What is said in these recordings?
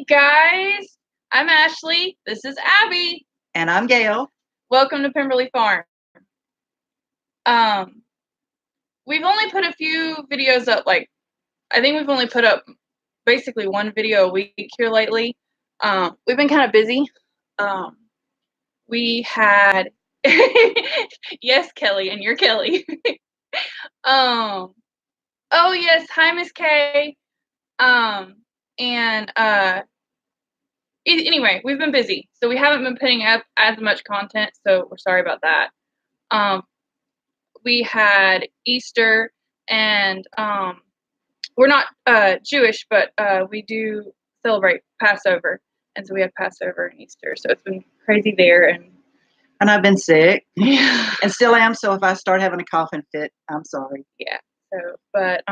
Hey guys, I'm Ashley. This is Abby. And I'm Gail. Welcome to Pemberley Farm. We've only put a few videos up. I think we've only put up basically one video a week here lately. We've been kind of busy. We had yes, Kelly, and you're Kelly. Oh yes, hi Miss K. And anyway, we've been busy, so we haven't been putting up as much content, so we're sorry about that. We had Easter, and we're not Jewish, but we do celebrate Passover, and so we had Passover and Easter, so it's been crazy there. And I've been sick, yeah, and still am. So if I start having a coughing fit, I'm sorry. yeah. So, but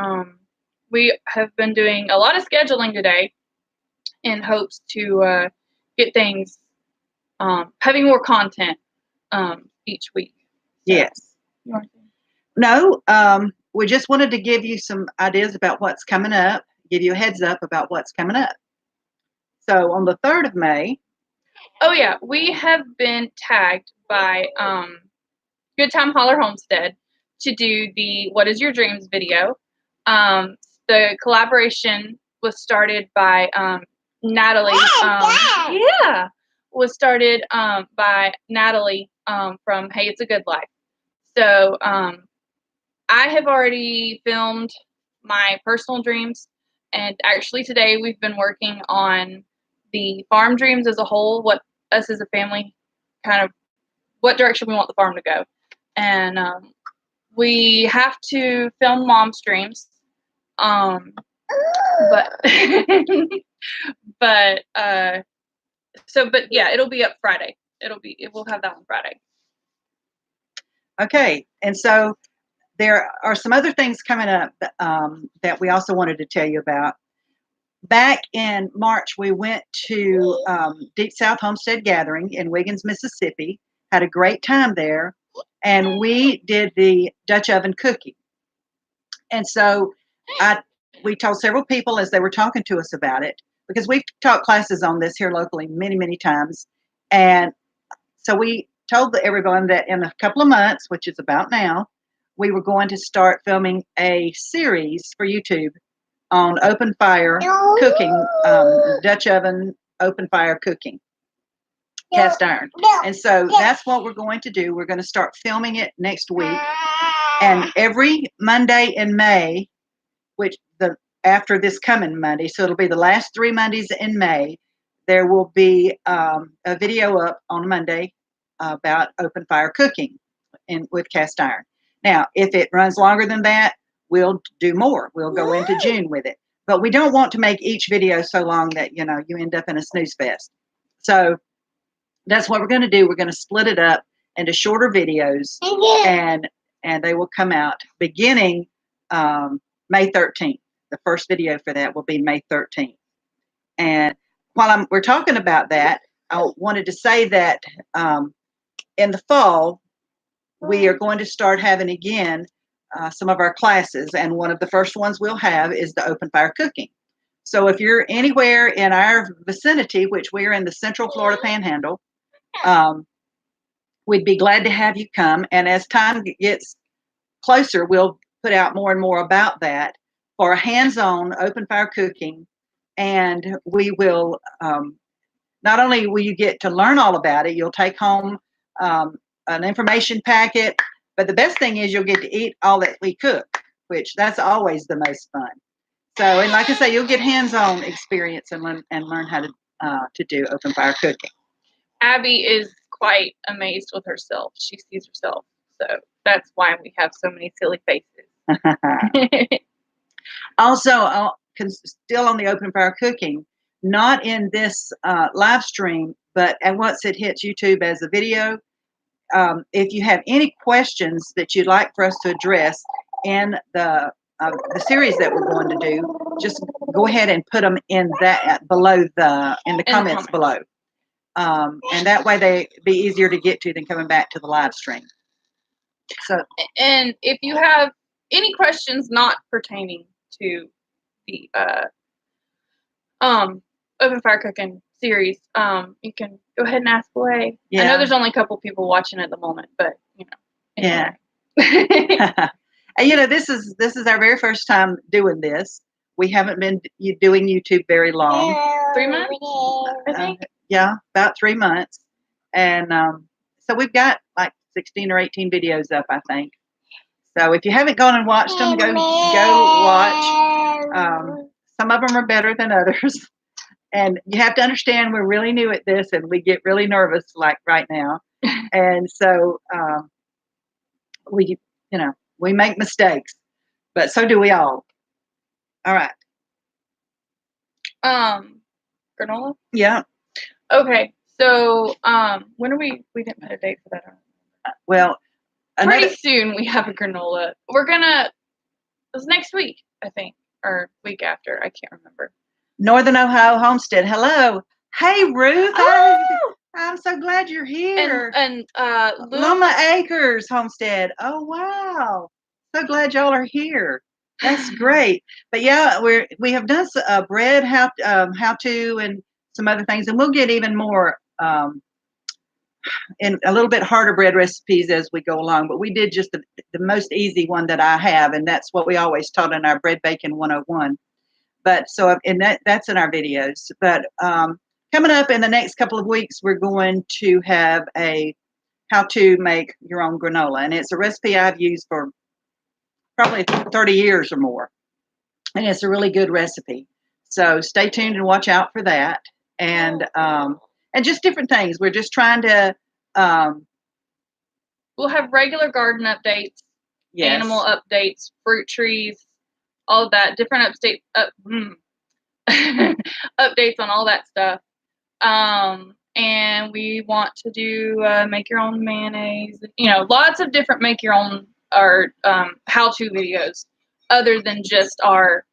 we have been doing a lot of scheduling today in hopes to get things having more content each week. So, Yes. No, we just wanted to give you some ideas about what's coming up, give you a heads up about what's coming up. So on the 3rd of May. Oh, yeah, we have been tagged by Good Time Holler Homestead to do the What Is Your Dreams video. The collaboration was started by Natalie. Was started by Natalie from Hey It's a Good Life. So I have already filmed my personal dreams, and actually today we've been working on the farm dreams as a whole, what us as a family kind of, what direction we want the farm to go. And we have to film mom's dreams. But but yeah, it'll be up Friday. We'll have that on Friday. Okay, and so there are some other things coming up that we also wanted to tell you about. Back in March, we went to Deep South Homestead Gathering in Wiggins, Mississippi. Had a great time there, and we did the Dutch oven cookie. And so we told several people as they were talking to us about it, because we've taught classes on this here locally many, many times. And so we told everyone that in a couple of months, which is about now, we were going to start filming a series for YouTube on open fire cooking, Dutch oven, open fire cooking, cast iron. And so that's what we're going to do. We're going to start filming it next week. And every Monday in May, after this coming Monday, so it'll be the last 3 Mondays in May, there will be a video up on Monday about open fire cooking with cast iron. Now, if it runs longer than that, we'll do more. We'll go into June with it. But we don't want to make each video so long that, you end up in a snooze fest. So that's what we're going to do. We're going to split it up into shorter videos, and they will come out beginning May 13th. The first video for that will be May 13th. And while we're talking about that, I wanted to say that in the fall, we are going to start having again some of our classes, and one of the first ones we'll have is the open fire cooking. So if you're anywhere in our vicinity, which we are in the Central Florida Panhandle, we'd be glad to have you come. And as time gets closer, we'll put out more and more about that for hands-on open fire cooking. And we will, not only will you get to learn all about it, you'll take home an information packet, but the best thing is you'll get to eat all that we cook, which that's always the most fun. So, and like I say, you'll get hands-on experience and learn how to do open fire cooking. Abby is quite amazed with herself. She sees herself, so that's why we have so many silly faces. Also, still on the open fire cooking, not in this live stream, but once it hits YouTube as a video, if you have any questions that you'd like for us to address in the series that we're going to do, just go ahead and put them in that below in the comments below. And that way they be easier to get to than coming back to the live stream. So, and if you have any questions not pertaining to the open fire cooking series, you can go ahead and ask away. I know Yeah. there's only a couple people watching at the moment, but Yeah. anyway. And this is our very first time doing this. We haven't been doing YouTube very long. 3 months, I think. Yeah, about 3 months. And so we've got like 16 or 18 videos up, I think. So if you haven't gone and watched them, go watch. Some of them are better than others. And you have to understand we're really new at this and we get really nervous like right now. And so we make mistakes, but so do we all. All right. Granola? Yeah. Okay. So when are we didn't put a date for that on. Well, pretty soon we have a granola. It was next week, I think, or week after. I can't remember. Northern Ohio Homestead. Hello. Hey, Ruth. Oh! I'm so glad you're here. And Loma Acres Homestead. Oh, wow. So glad y'all are here. That's great. But yeah, we have done bread how to and some other things, and we'll get even more in a little bit harder bread recipes as we go along. But we did just the most easy one that I have, and that's what we always taught in our Bread Baking 101. But so that's in our videos. But coming up in the next couple of weeks, we're going to have a how to make your own granola, and it's a recipe I've used for probably 30 years or more, and it's a really good recipe. So stay tuned and watch out for that, and just different things. We're just trying to. We'll have regular garden updates, yes. Animal updates, fruit trees, all of that, different updates on all that stuff. And we want to do make your own mayonnaise. Lots of different make your own or how-to videos, other than just our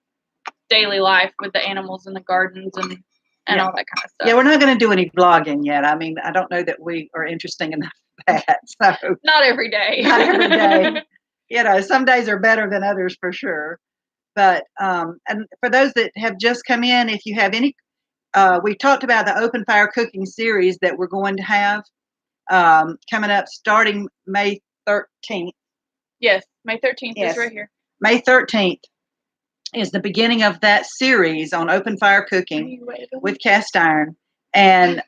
daily life with the animals in the gardens and all that kind of stuff. Yeah, we're not going to do any vlogging yet. I mean, I don't know that we are interesting enough for that. So not every day. Not every day. Some days are better than others for sure. But and for those that have just come in, if you have any, we talked about the open fire cooking series that we're going to have coming up starting May 13th. Yes, May 13th is right here. May 13th is the beginning of that series on open fire cooking with cast iron. And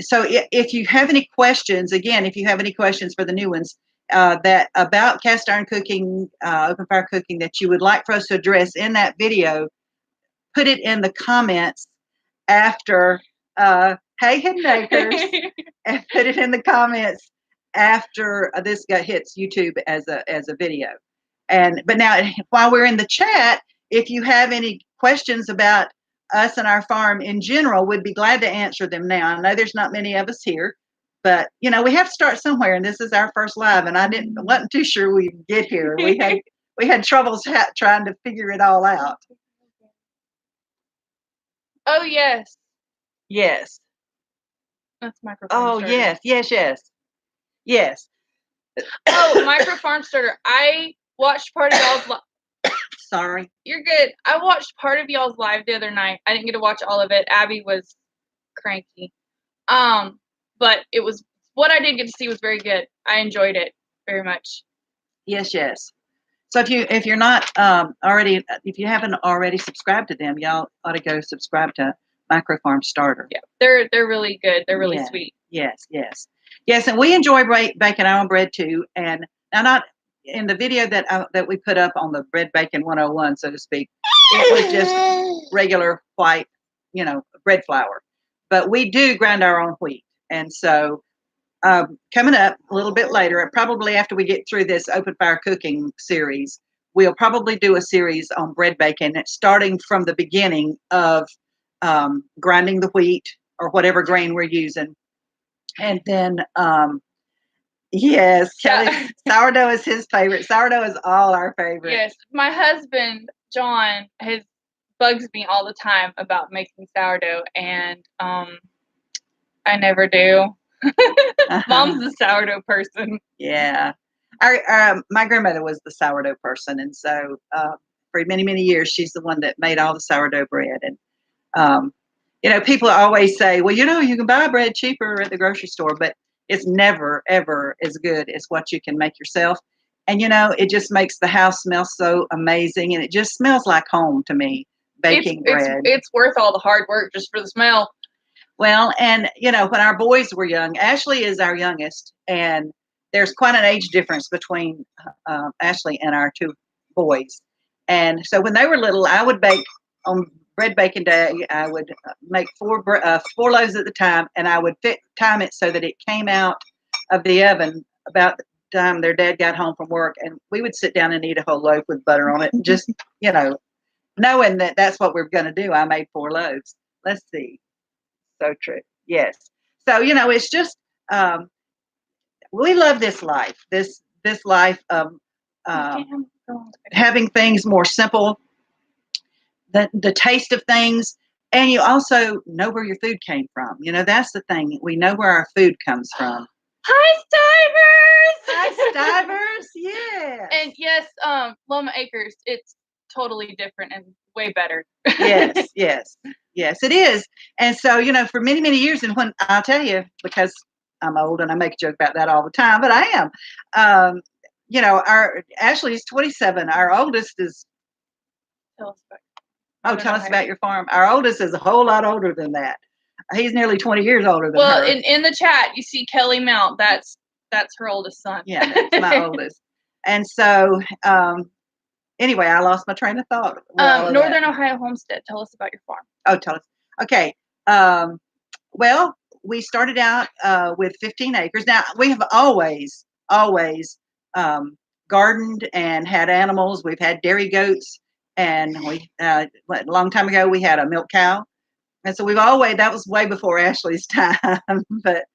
so if you have any questions, again, if you have any questions for the new ones that about cast iron cooking, open fire cooking that you would like for us to address in that video, put it in the comments after Hey Hidden Acres, and put it in the comments after this hits YouTube as a video. But now while we're in the chat, if you have any questions about us and our farm in general, we'd be glad to answer them now. I know there's not many of us here, but we have to start somewhere, and this is our first live, and I wasn't too sure we'd get here. We had troubles trying to figure it all out. Oh yes. Yes. That's microfarm starter. Yes. Oh, microfarm starter. I watched part of y'all's Sorry. You're good. I watched part of y'all's live the other night. I didn't get to watch all of it. Abby was cranky. But it was what I did get to see was very good. I enjoyed it very much. Yes. So if you're not if you haven't already subscribed to them, y'all ought to go subscribe to Microfarm Starter. Yeah, they're really good. They're really sweet. Yes, and we enjoy baking our own bread too. And now, not in the video that we put up on the Bread Baking 101, so to speak, it was just regular white, bread flour. But we do grind our own wheat, and so coming up a little bit later, probably after we get through this open fire cooking series, we'll probably do a series on bread baking, starting from the beginning of grinding the wheat or whatever grain we're using. And then, yes, Kelly, sourdough is his favorite. Sourdough is all our favorite. Yes, my husband, John, bugs me all the time about making sourdough, and I never do. Mom's the sourdough person. Yeah. My grandmother was the sourdough person, and so for many years she's the one that made all the sourdough bread. And People always say, well, you can buy bread cheaper at the grocery store, but it's never, ever as good as what you can make yourself. And, it just makes the house smell so amazing. And it just smells like home to me, baking bread. It's worth all the hard work just for the smell. Well, and, when our boys were young, Ashley is our youngest, and there's quite an age difference between Ashley and our two boys. And so when they were little, I would bake on bread baking day. I would make four loaves at the time, and I would time it so that it came out of the oven about the time their dad got home from work, and we would sit down and eat a whole loaf with butter on it, and just knowing that that's what we were going to do. I made 4 loaves. Let's see. So true. Yes. So it's just we love this life. This life of having things more simple. The taste of things, and you also know where your food came from. That's the thing. We know where our food comes from. Hi, Stivers! Hi, Stivers! Yeah. And yes, Loma Acres, it's totally different and way better. Yes, it is. And so, for many, many years, and when I'll tell you, because I'm old and I make a joke about that all the time, but I am. Our Ashley's 27. Our oldest is. Tell us about your farm. Our oldest is a whole lot older than that. He's nearly 20 years older than her. Well, in the chat, you see Kelly Mount. That's her oldest son. Yeah, that's my oldest. And so, anyway, I lost my train of thought. Northern Ohio Homestead. Tell us about your farm. Oh, tell us. Okay. Well, we started out with 15 acres. Now, we have always gardened and had animals. We've had dairy goats, and a long time ago, we had a milk cow. And so that was way before Ashley's time, but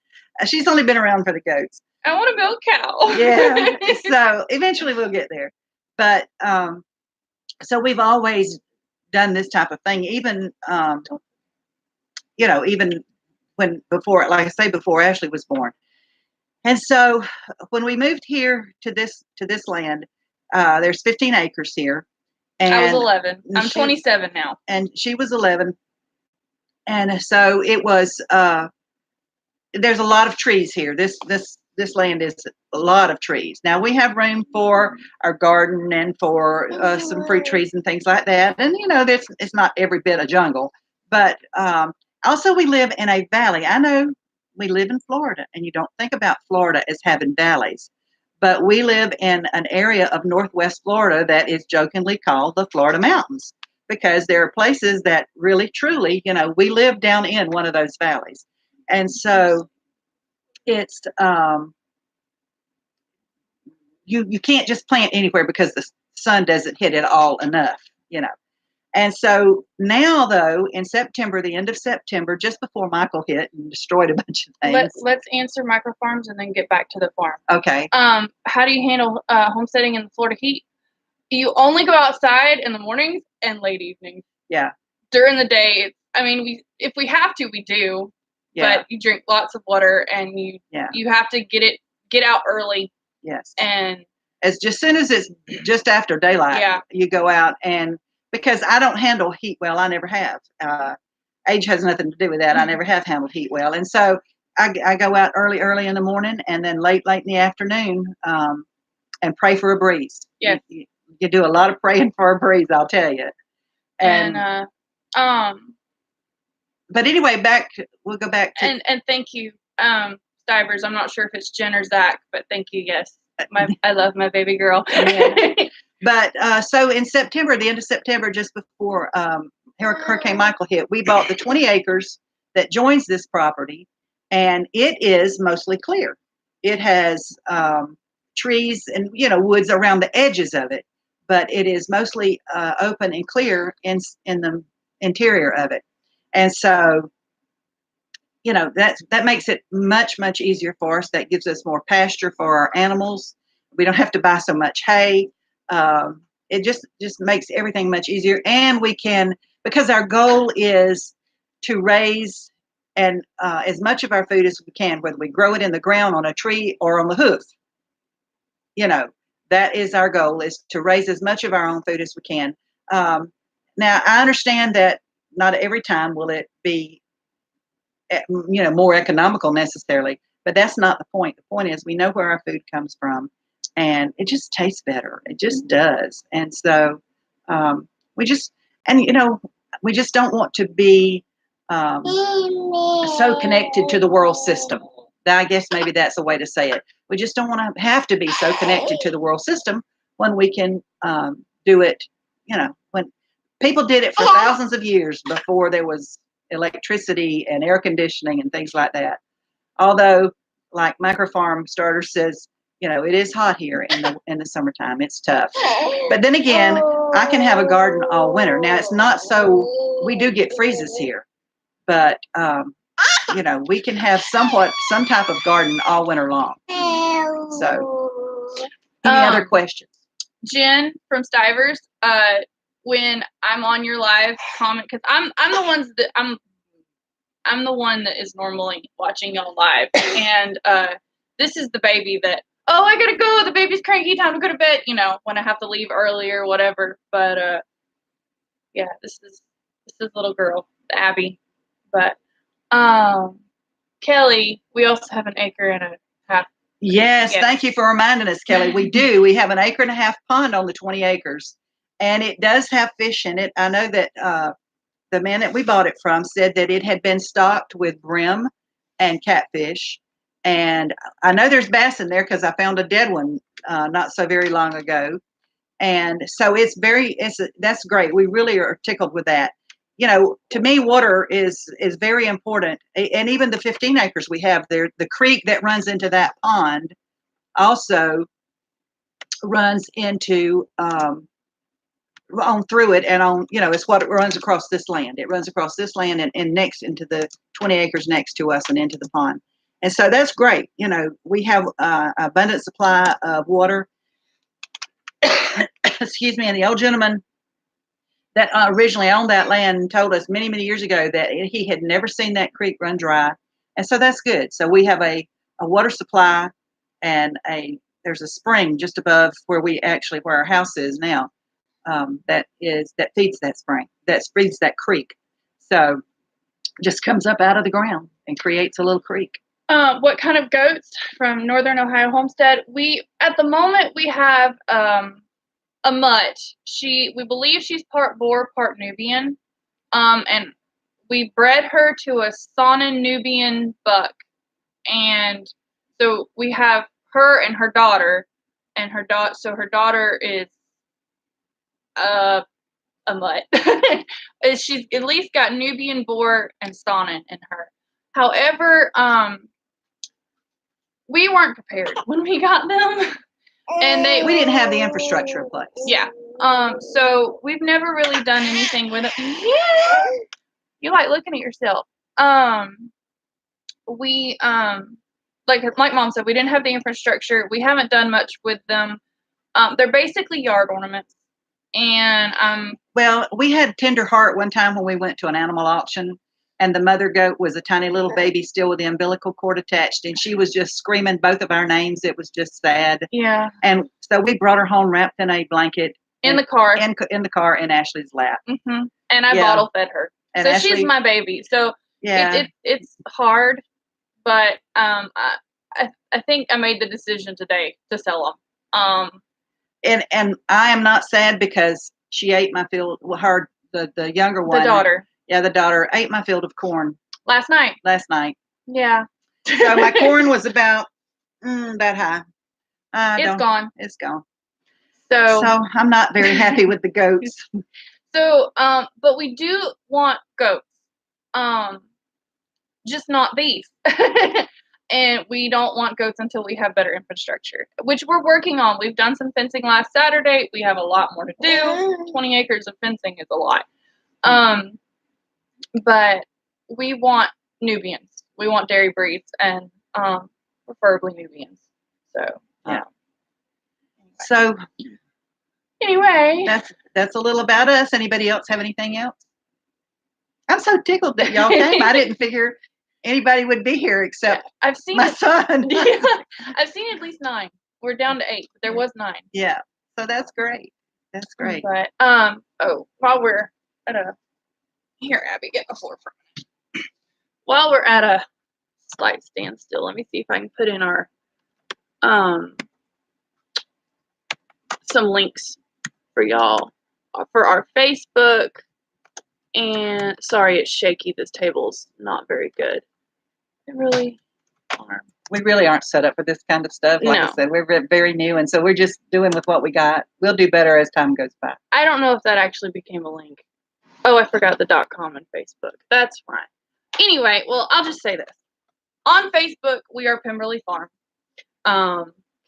she's only been around for the goats. I want a milk cow. Yeah. So eventually we'll get there. But so we've always done this type of thing, even before, like I say, before Ashley was born. And so when we moved here to this land, there's 15 acres here. And I was 11. I'm 27 now. And she was 11. And so it was, there's a lot of trees here. This land is a lot of trees. Now we have room for our garden and for some fruit trees and things like that. And, it's not every bit a jungle, but also we live in a valley. I know we live in Florida, and you don't think about Florida as having valleys, but we live in an area of Northwest Florida that is jokingly called the Florida Mountains, because there are places that really, truly, we live down in one of those valleys. And so it's, you can't just plant anywhere because the sun doesn't hit it all enough, And so now, though, in September, the end of September, just before Michael hit and destroyed a bunch of things. Let's answer micro farms and then get back to the farm. Okay. How do you handle homesteading in the Florida heat? You only go outside in the mornings and late evenings. Yeah. During the day, if we have to, we do. Yeah. But you drink lots of water, and you have to get out early. Yes. And as soon as it's just after daylight, you go out, and because I don't handle heat well, I never have. Age has nothing to do with that. I never have handled heat well, and so I go out early in the morning, and then late in the afternoon, and pray for a breeze. Yeah. You do a lot of praying for a breeze, I'll tell you. And but anyway, we'll go back to and thank you, Stivers. I'm not sure if it's Jen or Zach, but thank you. Yes, I love my baby girl. Yeah. But so in September, the end of September, just before Hurricane Michael hit, we bought the 20 acres that joins this property, and it is mostly clear. It has trees and woods around the edges of it, but it is mostly open and clear in the interior of it. And so, that makes it much, much easier for us. That gives us more pasture for our animals. We don't have to buy so much hay. It just makes everything much easier. And we can, because our goal is to raise and as much of our food as we can, whether we grow it in the ground on a tree or on the hoof. That is our goal, is to raise as much of our own food as we can. Now, I understand that not every time will it be, more economical necessarily, but that's not the point. The point is we know where our food comes from, and it just tastes better. It just does. And so we just, and we just don't want to be so connected to the world system. I guess maybe that's a way to say it. We just don't want to have to be so connected to the world system when we can do it, when people did it for thousands of years before there was electricity and air conditioning and things like that. Although, like Microfarm Starter says, it is hot here in the summertime. It's tough. But then again, I can have a garden all winter. Now, it's not so, we do get freezes here, but we can have some type of garden all winter long. So, any other questions? Jen from Stivers, when I'm on your live comment, because I'm the one that is normally watching y'all live, and this is the baby that, I gotta go, the baby's cranky, time to go to bed, when I have to leave early or whatever. But yeah, this is little girl, Abby. But Kelly, we also have an acre and a half. Yes, thank you for reminding us, Kelly. We do. We have an acre and a half pond on the 20 acres, and it does have fish in it. I know that the man that we bought it from said that it had been stocked with brim and catfish, and I know there's bass in there because I found a dead one not so very long ago, and so that's great. We really are tickled with that. To me, water is very important, and even the 15 acres we have there, the creek that runs into that pond also runs into on through it, and on it's what it runs across this land. It runs across this land and next into the 20 acres next to us and into the pond, and so that's great. We have abundant supply of water. Excuse me, and the old gentleman that originally owned that land told us many, many years ago that he had never seen that creek run dry. And so that's good. So we have a water supply, and there's a spring just above where our house is now, that feeds that spring, that feeds that creek. So just comes up out of the ground and creates a little creek. What kind of goats from Northern Ohio Homestead? At the moment we have a mutt. We believe she's part Boer, part Nubian. And we bred her to a Saanen Nubian buck. And so we have her and her daughter, and her daughter is a mutt. She's at least got Nubian, Boer, and Saanen in her. However, we weren't prepared when we got them. And we didn't have the infrastructure in place. Yeah. So we've never really done anything with it. Yeah. You like looking at yourself. We like Mom said, we didn't have the infrastructure. We haven't done much with them. They're basically yard ornaments. And well, we had Tender Heart one time when we went to an animal auction, and the mother goat was a tiny little baby still with the umbilical cord attached, and she was just screaming both of our names. It was just sad. Yeah. And so we brought her home wrapped in a blanket in the car in Ashley's lap. Mm-hmm. And I bottle fed her. And so she's my baby. So yeah, it's hard, but I think I made the decision today to sell them. And I am not sad because she ate my field. The younger one, the daughter. Yeah, the daughter ate my field of corn last night. Yeah. So my corn was about that high. It's gone. It's gone. So I'm not very happy with the goats. So, but we do want goats. Just not these. And we don't want goats until we have better infrastructure, which we're working on. We've done some fencing last Saturday. We have a lot more to do. 20 acres of fencing is a lot. But we want Nubians. We want dairy breeds, and preferably Nubians. So, yeah. So, anyway, that's a little about us. Anybody else have anything else? I'm so tickled that y'all came. I didn't figure anybody would be here except my son. Yeah, I've seen at least 9. We're down to 8. There was 9. Yeah, so that's great. That's great. But while we're at a Here, Abby, get a forefront. While we're at a slight standstill, let me see if I can put in our some links for y'all for our Facebook. And sorry, it's shaky. This table's not very good. It really aren't. We really aren't set up for this kind of stuff. Like I No. said, we're very new, and so we're just doing with what we got. We'll do better as time goes by. I don't know if that actually became a link. Oh, I forgot the .com and Facebook. That's fine. Anyway, well, I'll just say this. On Facebook, we are Pemberley Farm.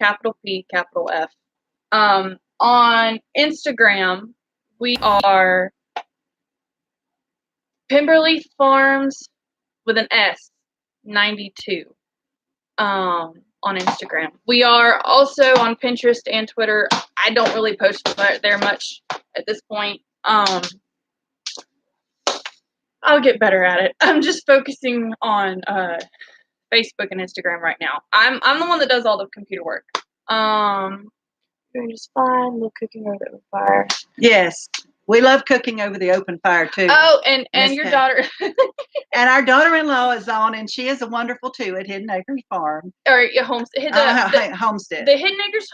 Capital P, capital F. On Instagram, we are Pemberley Farms with an S, 92. On Instagram. We are also on Pinterest and Twitter. I don't really post there much at this point. I'll get better at it. I'm just focusing on Facebook and Instagram right now. I'm the one that does all the computer work. Doing just fine. No cooking over the fire. Yes, we love cooking over the open fire too. Oh, and your daughter. And our daughter-in-law is on, and she is a wonderful too at Hidden Acres Farm. Or homestead. Homestead. The Hidden Acres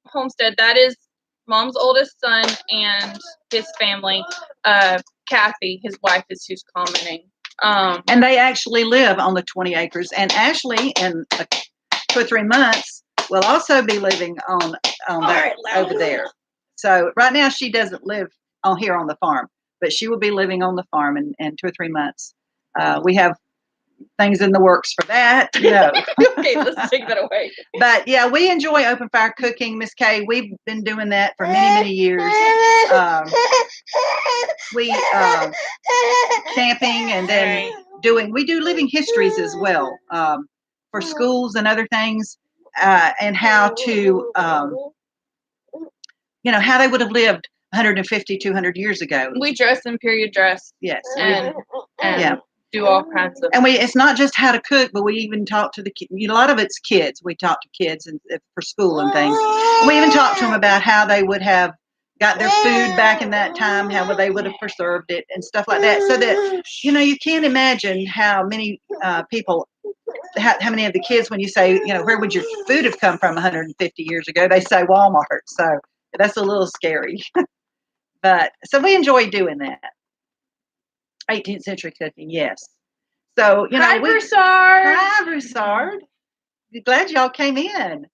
homestead. That is Mom's oldest son and his family. Kathy, his wife, is who's commenting. And they actually live on the 20 acres. And Ashley, in 2 or 3 months, will also be living on that over there. So right now she doesn't live on here on the farm, but she will be living on the farm in 2 or 3 months. We have things in the works for that. No. Okay, let's take that away. But yeah, we enjoy open fire cooking, Miss Kay. We've been doing that for many years. We camping, and then we do living histories as well for schools and other things, and how to how they would have lived 150, 200 years ago. We dress in period dress. Yes. And do all kinds of. And it's not just how to cook, but we even talk to the kids. A lot of it's kids. We talk to kids for school and things. We even talk to them about how they would have got their food back in that time, how they would have preserved it and stuff like that. So that, you can't imagine how many people, how many of the kids, when you say, where would your food have come from 150 years ago, they say Walmart. So that's a little scary. But so we enjoy doing that. 18th century cooking, yes. So, Hi, Broussard. Hi, Broussard. Glad y'all came in.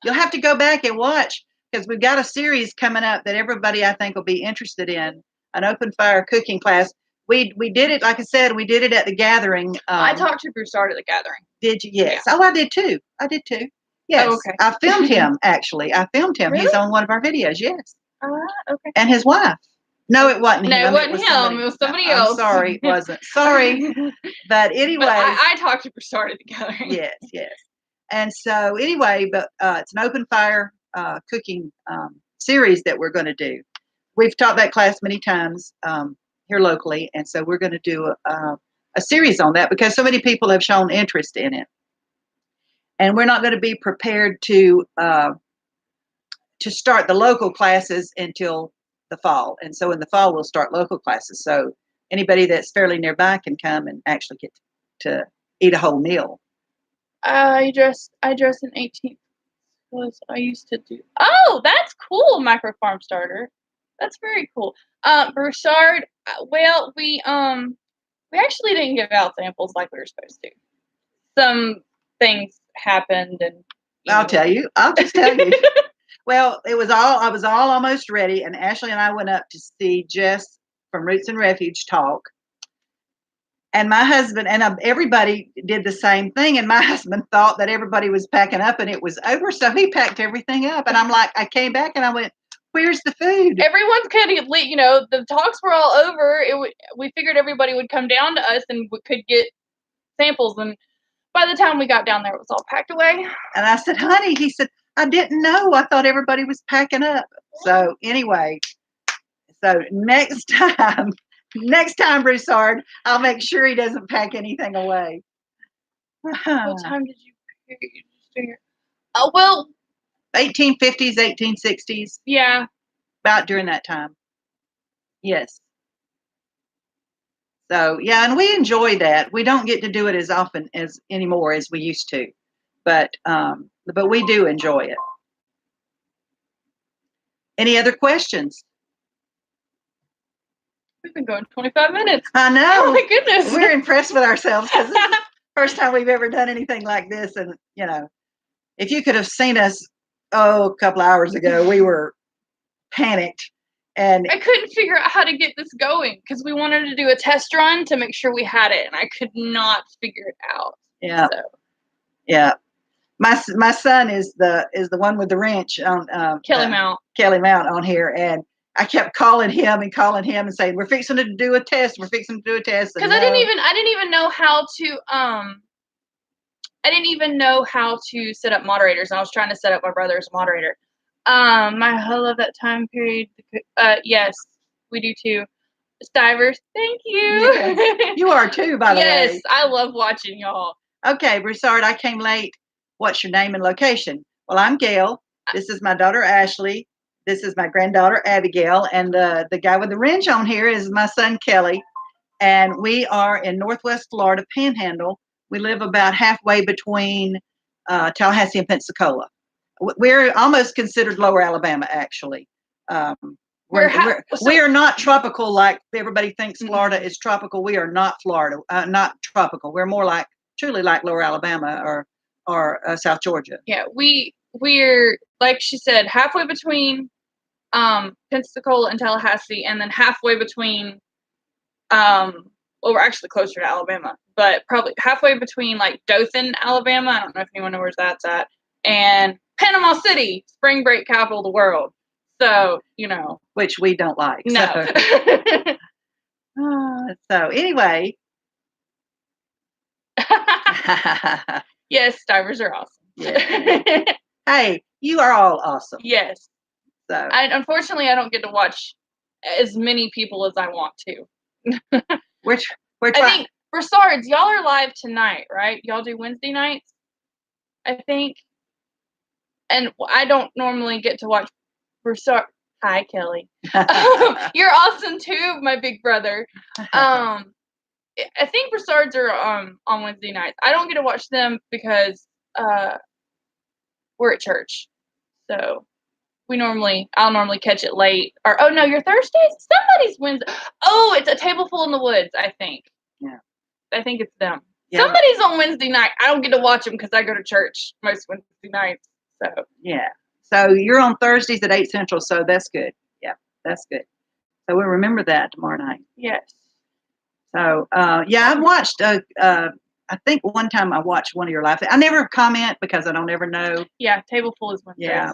You'll have to go back and watch, because we've got a series coming up that everybody, I think, will be interested in, an open fire cooking class. We did it, like I said, we did it at the gathering. I talked to Broussard at the gathering. Did you? Yes. Yeah. Oh, I did too. Yes. Oh, okay. I filmed him, actually. I filmed him. Really? He's on one of our videos, yes. Okay. And his wife. No, it wasn't him. No, it wasn't him. It was somebody else. I'm sorry, it wasn't. Sorry. But anyway. But I talked to Broussard at the gathering. Yes. And so anyway, but it's an open fire cooking series that we're going to do. We've taught that class many times here locally, and so we're going to do a series on that because so many people have shown interest in it. And we're not going to be prepared to start the local classes until the fall. And so in the fall, we'll start local classes. So anybody that's fairly nearby can come and actually get to eat a whole meal. I dress in 18th. I used to do. Oh, that's cool, micro farm starter. That's very cool. Broussard. Well, we actually didn't give out samples like we were supposed to. Some things happened, and I'll tell you. I'll just tell you. Well, I was all almost ready, and Ashley and I went up to see Jess from Roots and Refuge talk. And my husband and everybody did the same thing. And my husband thought that everybody was packing up and it was over. So he packed everything up. And I'm like, I came back and I went, where's the food? Everyone's kind of, the talks were all over. We figured everybody would come down to us and we could get samples. And by the time we got down there, it was all packed away. And I said, honey, he said, I didn't know. I thought everybody was packing up. So anyway, next time, Broussard, I'll make sure he doesn't pack anything away. What time did you stay here? Oh, well. 1850s, 1860s. Yeah. About during that time. Yes. So yeah, and we enjoy that. We don't get to do it as often as anymore as we used to, but we do enjoy it. Any other questions? We've been going 25 minutes. I know. Oh my goodness. We're impressed with ourselves because this is the first time we've ever done anything like this. And, you know, if you could have seen us, a couple hours ago, we were panicked. And I couldn't figure out how to get this going because we wanted to do a test run to make sure we had it, and I could not figure it out. yeah, So. yeah. My son is the one with the wrench on Kelly Mount on here, and I kept calling him and saying, "We're fixing to do a test. We're fixing to do a test." Because I didn't even know how to I didn't even know how to set up moderators. And I was trying to set up my brother as a moderator. I love that time period. Yes, we do too. Stivers, thank you. Yes, you are too, by the way. Yes, I love watching y'all. Okay, Broussard, I came late. What's your name and location? Well, I'm Gail. This is my daughter, Ashley. This is my granddaughter, Abigail. And the guy with the wrench on here is my son, Kelly. And we are in Northwest Florida, Panhandle. We live about halfway between Tallahassee and Pensacola. We're almost considered Lower Alabama, actually. We are not tropical like everybody thinks Florida is tropical. We are not Florida, not tropical. We're more like truly like Lower Alabama or South Georgia. Yeah, we're like she said, halfway between Pensacola and Tallahassee, and then halfway between well, we're actually closer to Alabama, but probably halfway between like Dothan, Alabama. I don't know if anyone knows where that's at, and Panama City, spring break capital of the world. So, you know. Which we don't like. No. So anyway. Yes, divers are awesome. Yeah. Hey, you are all awesome. Yes. So unfortunately, I don't get to watch as many people as I want to. I think Broussards, y'all are live tonight, right? Y'all do Wednesday nights, I think. And I don't normally get to watch Broussard. Hi, Kelly. You're awesome too, my big brother. I think Broussards are on Wednesday nights. I don't get to watch them because we're at church, so I'll normally catch it late. Or oh no, your Thursdays? Somebody's Wednesday. Oh, it's A Table Full in the Woods, I think. Yeah, I think it's them. Yeah. Somebody's on Wednesday night. I don't get to watch them because I go to church most Wednesday nights. So yeah. So you're on Thursdays at 8 Central, so that's good. Yeah, that's good. So we'll remember that tomorrow night. Yes. So yeah, I've watched. I think one time I watched one of your live. I never comment because I don't ever know. Yeah, Table Full is Wednesday. Yeah,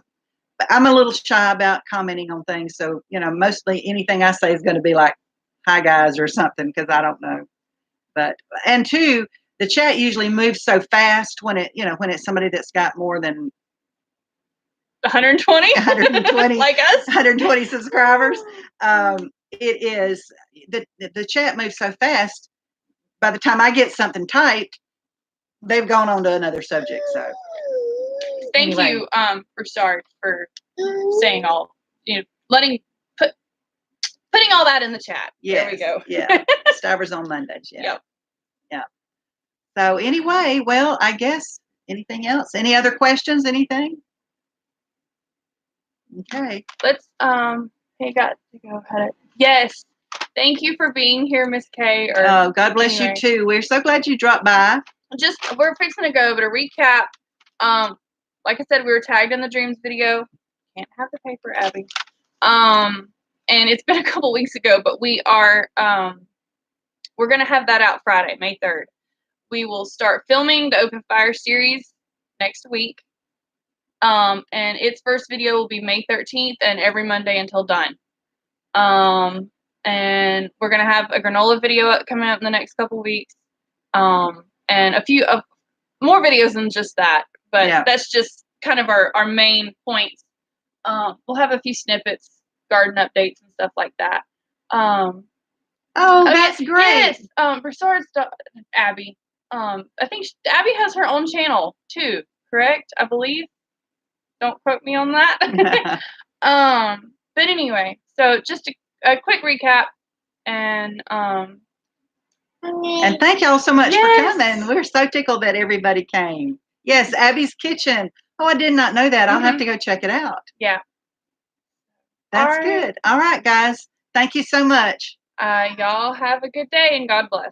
but I'm a little shy about commenting on things. So mostly anything I say is going to be like, "Hi guys" or something because I don't know. And two, the chat usually moves so fast when it's somebody that's got more than 120 like us, 120 subscribers. It is the chat moves so fast. By the time I get something typed, they've gone on to another subject. So thank you, Broussard, for saying all, putting all that in the chat. Yes, there we go. Yeah, Stivers on Mondays. Yeah. Yep. Yeah. So anyway, well, I guess anything else? Any other questions? Anything? Okay. Let's hey, got to go ahead. Yes. Thank you for being here, Miss Kay. Oh, God bless you too. We're so glad you dropped by. We're fixing to go, but a recap. Like I said, we were tagged in the Dreams video. Can't have the paper, Abby. And it's been a couple weeks ago, but we are we're gonna have that out Friday, May 3rd. We will start filming the Open Fire series next week. And its first video will be May 13th and every Monday until done. And we're going to have a granola video coming up in the next couple weeks. And a few more videos than just that, but that's just kind of our main points. We'll have a few snippets, garden updates and stuff like that. Oh, that's great. Yes. Broussard's Abby. I think Abby has her own channel too, correct? I believe. Don't quote me on that. But anyway, so just a quick recap, and And thank y'all so much Yes. for coming. We're so tickled that everybody came. Yes, Abby's Kitchen. Oh, I did not know that. I'll have to go check it out. Yeah. That's All right. good. All right, guys. Thank you so much. Y'all have a good day and God bless.